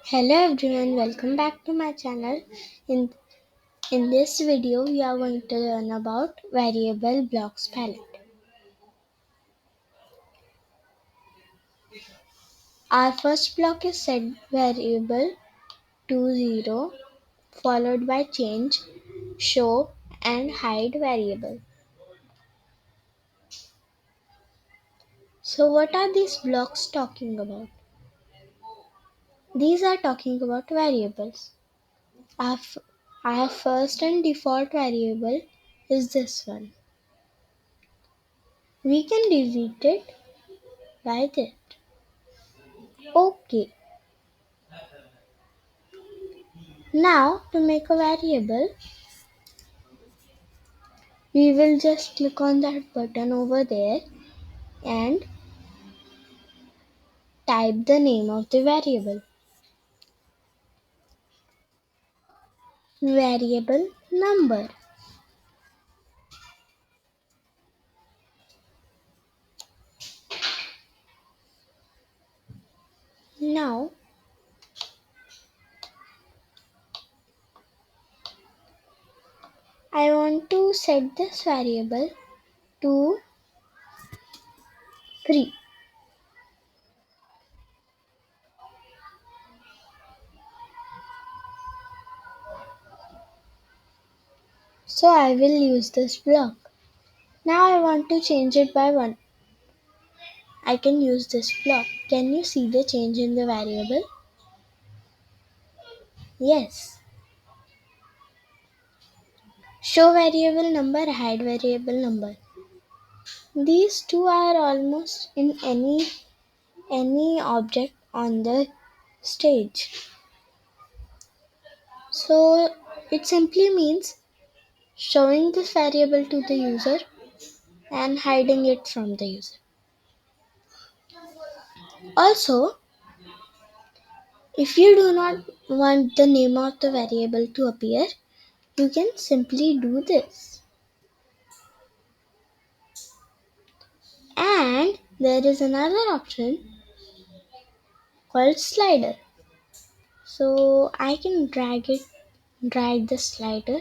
Hello everyone, welcome back to my channel. In, in this video, we are going to learn about variable blocks palette. Our first block is set variable to 0 followed by change, show and hide variable. So what are these blocks talking about? These are talking about variables. Our, f- our first and default variable is this one. We can delete it by that. Okay. Now, to make a variable, we will just click on that button over there and type the name of the variable. Variable number. Now, I want to set this variable to 3. So I will use this block. Now I want to change it by 1. I can use this block. Can you see the change in the variable? Yes. Show variable number, hide variable number. These two are almost in any object on the stage. So it simply means showing this variable to the user and hiding it from the user. Also, if you do not want the name of the variable to appear, you can simply do this. And there is another option called slider. So I can drag the slider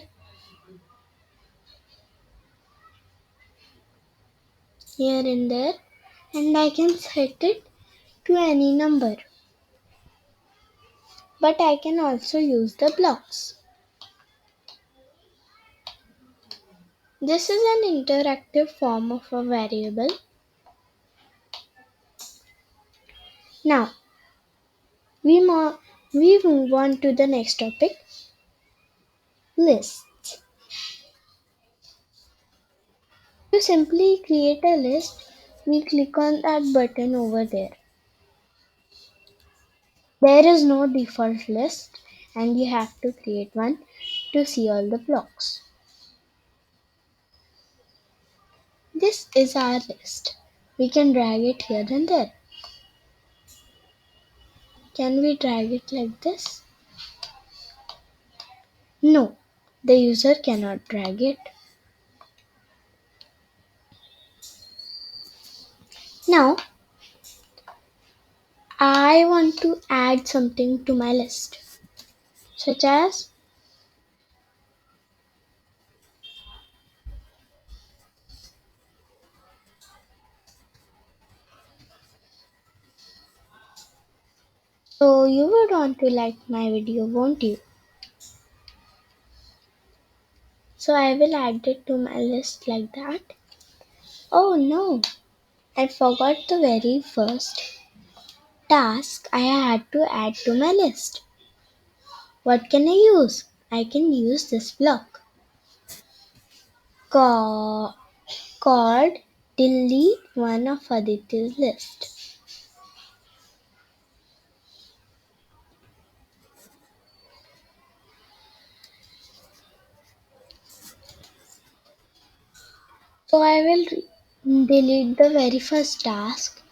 here and there, and I can set it to any number. But I can also use the blocks. This is an interactive form of a variable. Now, we, mo- we move on to the next topic, lists. To simply create a list, we click on that button over there. There is no default list and you have to create one to see all the blocks. This is our list. We can drag it here and there. Can we drag it like this? No, the user cannot drag it. Now, I want to add something to my list, such as so you would want to like my video, won't you? So I will add it to my list like that. Oh no, I forgot the very first task I had to add to my list. What can I use? I can use this block ca- called delete one of Aditya's list. So I will delete the very first task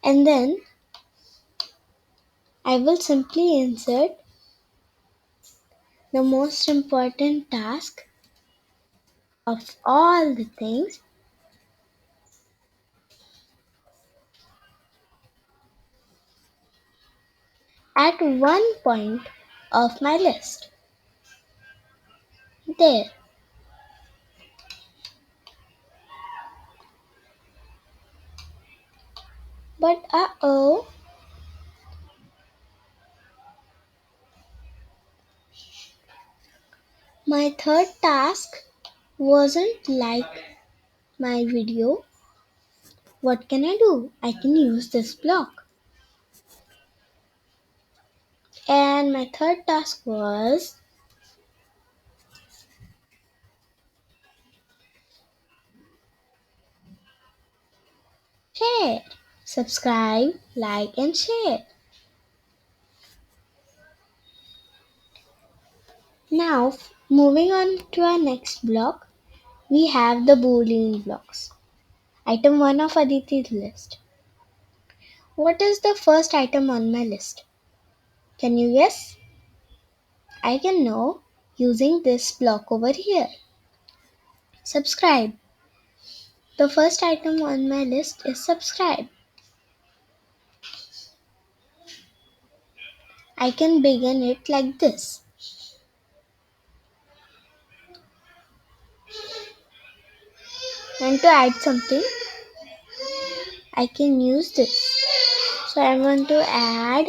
and then I will simply insert the most important task of all the things. at one point of my list. There. But my third task wasn't like my video. What can I do? I can use this block. And my third task was share. Subscribe, like, and share. Now, moving on to our next block, we have the Boolean blocks. Item 1 of Aditi's list. What is the first item on my list? Can you guess? I can know using this block over here. Subscribe. The first item on my list is subscribe. I can begin it like this. And to add something, I can use this. So I want to add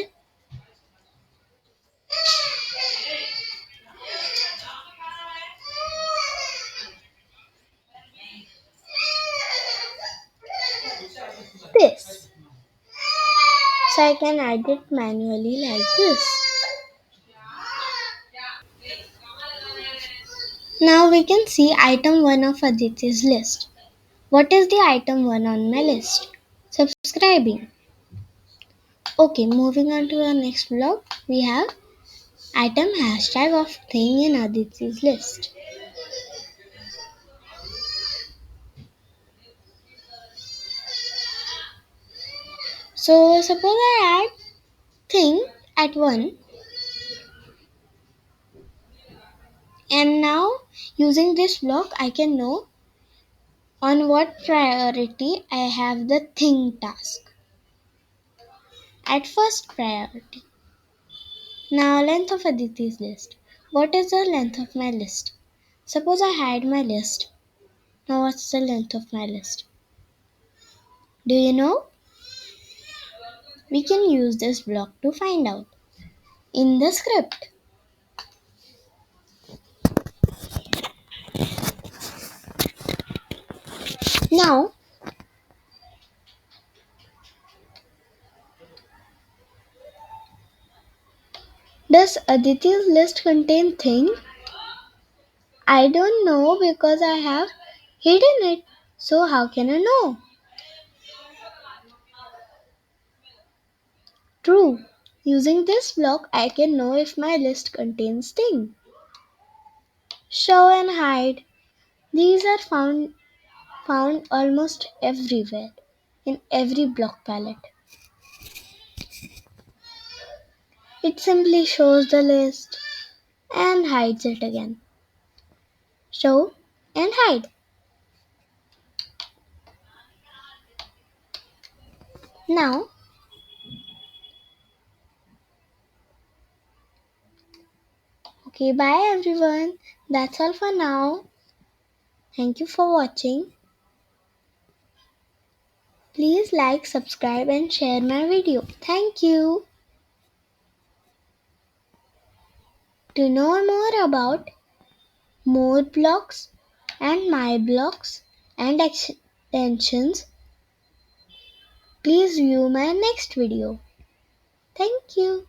this. So I can add it manually like this. Now we can see item 1 of Aditi's list. What is the item 1 on my list? Subscribing. Okay, moving on to our next block, we have item hashtag of thing in Aditi's list. So suppose I add thing at 1, and now using this block I can know on what priority I have the thing task. At first priority. Now length of Aditi's list. What is the length of my list? Suppose I hide my list. Now what's the length of my list? Do you know? We can use this block to find out. In the script. Now, does Aditi's list contain thing? I don't know because I have hidden it. So how can I know? True. Using this block, I can know if my list contains thing. Show and hide. These are found almost everywhere in every block palette. It simply shows the list and hides it again. Show and hide. Now, okay, bye everyone. That's all for now. Thank you for watching. Please like, subscribe and share my video. Thank you. To know more about more blocks and my blocks and extensions, please view my next video. Thank you.